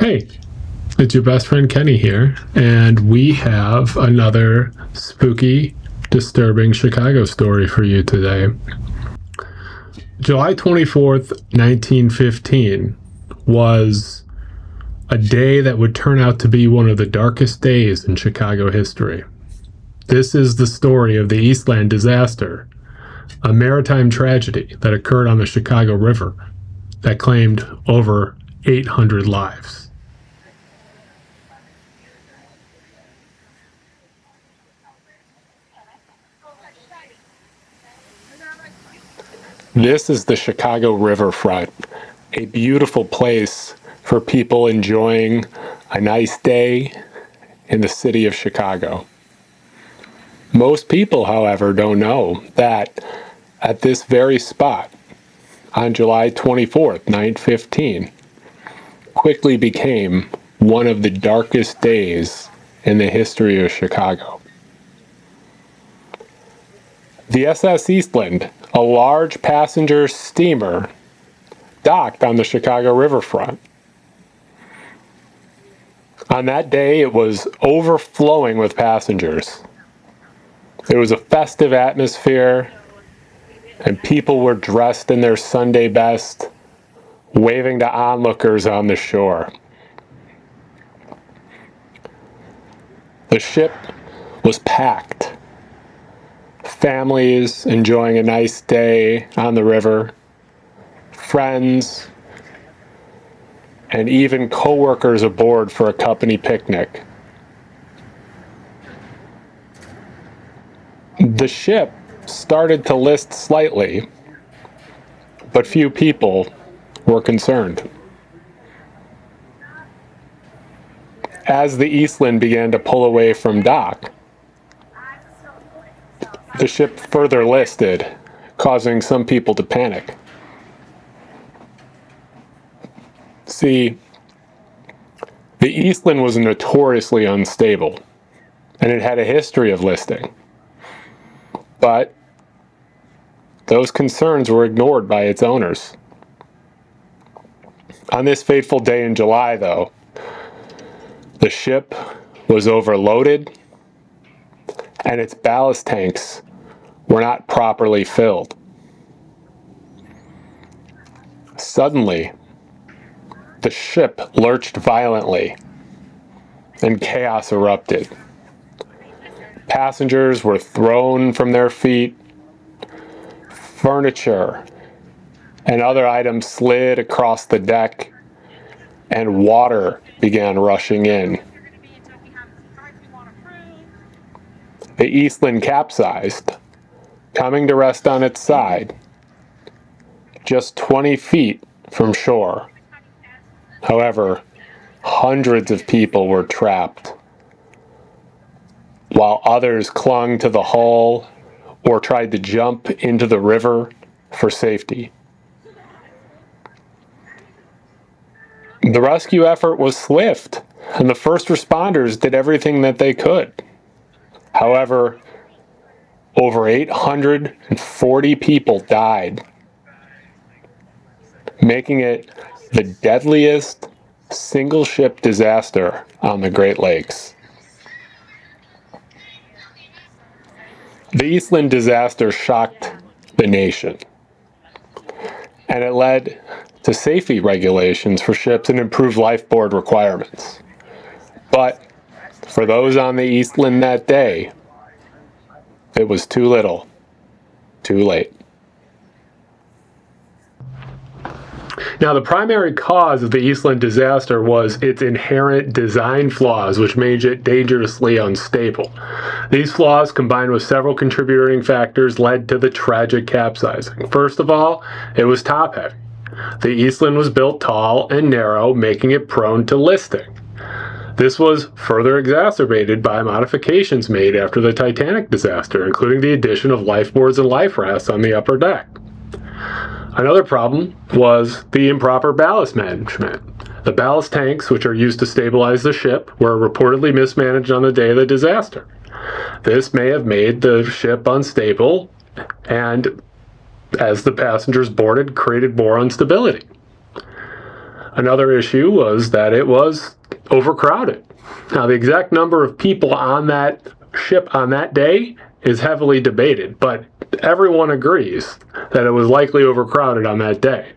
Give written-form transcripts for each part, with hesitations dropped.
Hey, it's your best friend Qenny here, and we have another spooky, disturbing Chicago story for you today. July 24th, 1915 was a day that would turn out to be one of the darkest days in Chicago history. This is the story of the Eastland Disaster, a maritime tragedy that occurred on the Chicago River that claimed over 800 lives. This is the Chicago riverfront, a beautiful place for people enjoying a nice day in the city of Chicago. Most people, however, don't know that at this very spot, on July 24th, 1915, quickly became one of the darkest days in the history of Chicago. The SS Eastland, a large passenger steamer, docked on the Chicago riverfront. On that day, it was overflowing with passengers. It was a festive atmosphere, and people were dressed in their Sunday best, waving to onlookers on the shore. The ship was packed. Families enjoying a nice day on the river, friends, and even co-workers aboard for a company picnic. The ship started to list slightly, but few people were concerned. As the Eastland began to pull away from dock, the ship further listed, causing some people to panic. See, the Eastland was notoriously unstable, and it had a history of listing. But those concerns were ignored by its owners. On this fateful day in July, though, the ship was overloaded and its ballast tanks were not properly filled. Suddenly, the ship lurched violently and chaos erupted. Passengers were thrown from their feet, furniture and other items slid across the deck, and water began rushing in. The Eastland capsized, coming to rest on its side, just 20 feet from shore. However, hundreds of people were trapped, while others clung to the hull or tried to jump into the river for safety. The rescue effort was swift, and the first responders did everything that they could. However, over 840 people died, making it the deadliest single-ship disaster on the Great Lakes. The Eastland disaster shocked the nation, and it led to safety regulations for ships and improved lifeboard requirements. But for those on the Eastland that day, it was too little, too late. Now, the primary cause of the Eastland disaster was its inherent design flaws, which made it dangerously unstable. These flaws, combined with several contributing factors, led to the tragic capsizing. First of all, it was top-heavy. The Eastland was built tall and narrow, making it prone to listing. This was further exacerbated by modifications made after the Titanic disaster, including the addition of lifeboards and life rafts on the upper deck. Another problem was the improper ballast management. The ballast tanks, which are used to stabilize the ship, were reportedly mismanaged on the day of the disaster. This may have made the ship unstable, and as the passengers boarded, created more instability. Another issue was that it was overcrowded. Now, the exact number of people on that ship on that day is heavily debated, but everyone agrees that it was likely overcrowded on that day.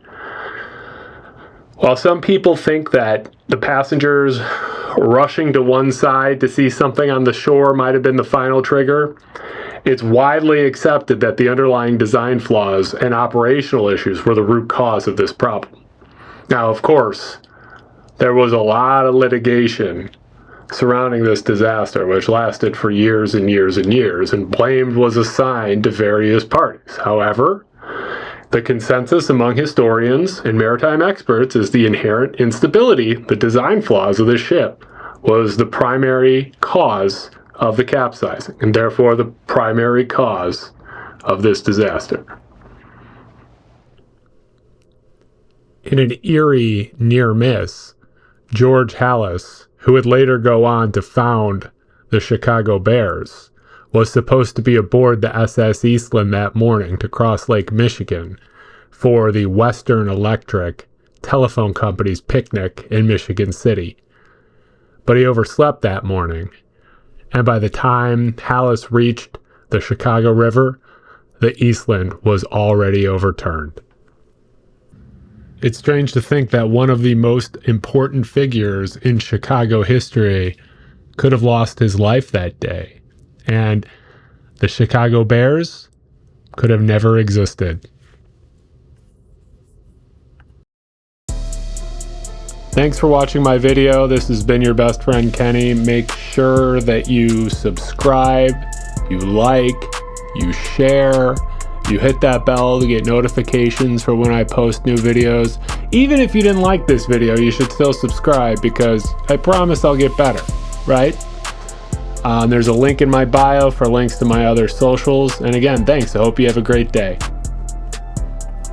While some people think that the passengers rushing to one side to see something on the shore might have been the final trigger, it's widely accepted that the underlying design flaws and operational issues were the root cause of this problem. Now, of course, there was a lot of litigation surrounding this disaster, which lasted for years and years and years, and blame was assigned to various parties. However, the consensus among historians and maritime experts is the inherent instability, the design flaws of the ship, was the primary cause of the capsizing, and therefore the primary cause of this disaster. In an eerie near miss, George Halas, who would later go on to found the Chicago Bears, was supposed to be aboard the SS Eastland that morning to cross Lake Michigan for the Western Electric Telephone Company's picnic in Michigan City. But he overslept that morning, and by the time Halas reached the Chicago River, the Eastland was already overturned. It's strange to think that one of the most important figures in Chicago history could have lost his life that day, and the Chicago Bears could have never existed. Thanks for watching my video. This has been your best friend Kenny. Make sure that you subscribe, you like, you share, you hit that bell to get notifications for when I post new videos. Even if you didn't like this video, you should still subscribe, because I promise I'll get better, right? There's a link in my bio for links to my other socials. And again, thanks. I hope you have a great day.